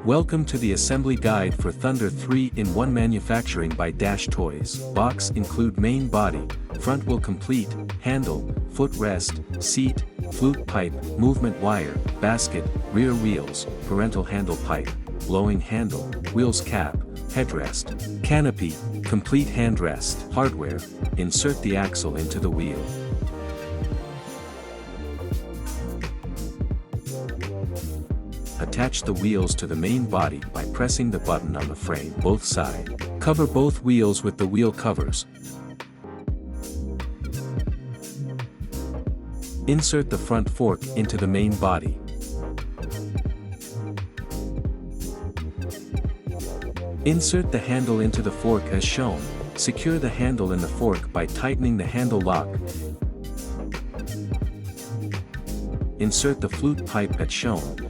Welcome to the assembly guide for Thunder 3-in-1 manufacturing by Dash Toys. Box include main body, front wheel complete, handle, footrest, seat, flute pipe, movement wire, basket, rear wheels, parental handle pipe, blowing handle, wheels cap, headrest, canopy, complete handrest. Hardware, insert the axle into the wheel. Attach the wheels to the main body by pressing the button on the frame both sides. Cover both wheels with the wheel covers. Insert the front fork into the main body. Insert the handle into the fork as shown. Secure the handle in the fork by tightening the handle lock. Insert the flute pipe as shown.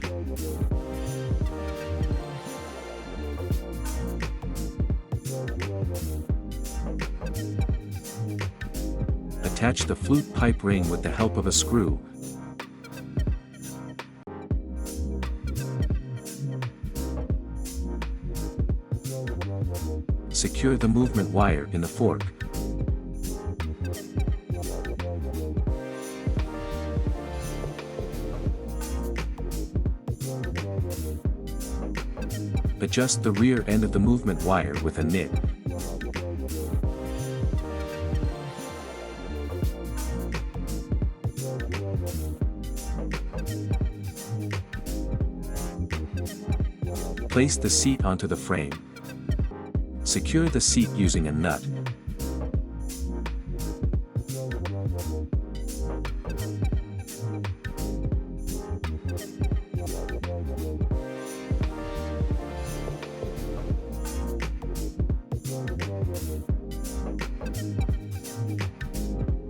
Attach the flute pipe ring with the help of a screw. Secure the movement wire in the fork. Adjust the rear end of the movement wire with a nit. Place the seat onto the frame. Secure the seat using a nut.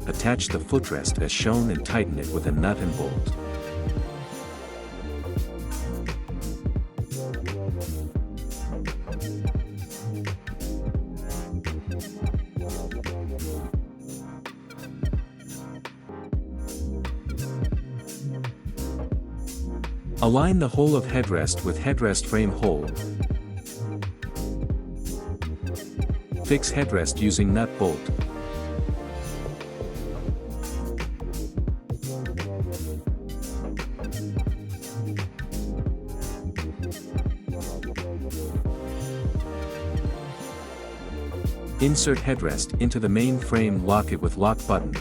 Attach the footrest as shown and tighten it with a nut and bolt. Align the hole of headrest with headrest frame hole. Fix headrest using nut bolt. Insert headrest into the main frame, lock it with lock button.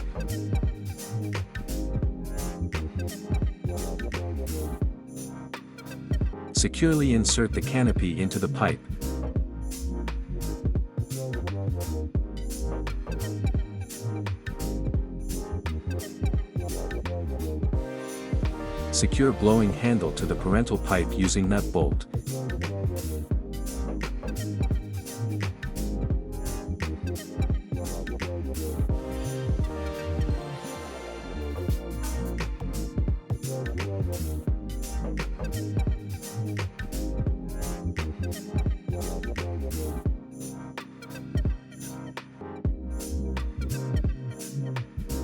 Securely insert the canopy into the pipe. Secure blowing handle to the parental pipe using nut bolt.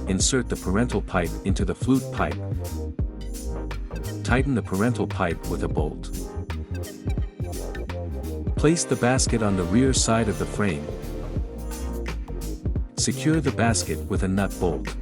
Insert the parental pipe into the flute pipe. Tighten the parental pipe with a bolt. Place the basket on the rear side of the frame. Secure the basket with a nut bolt.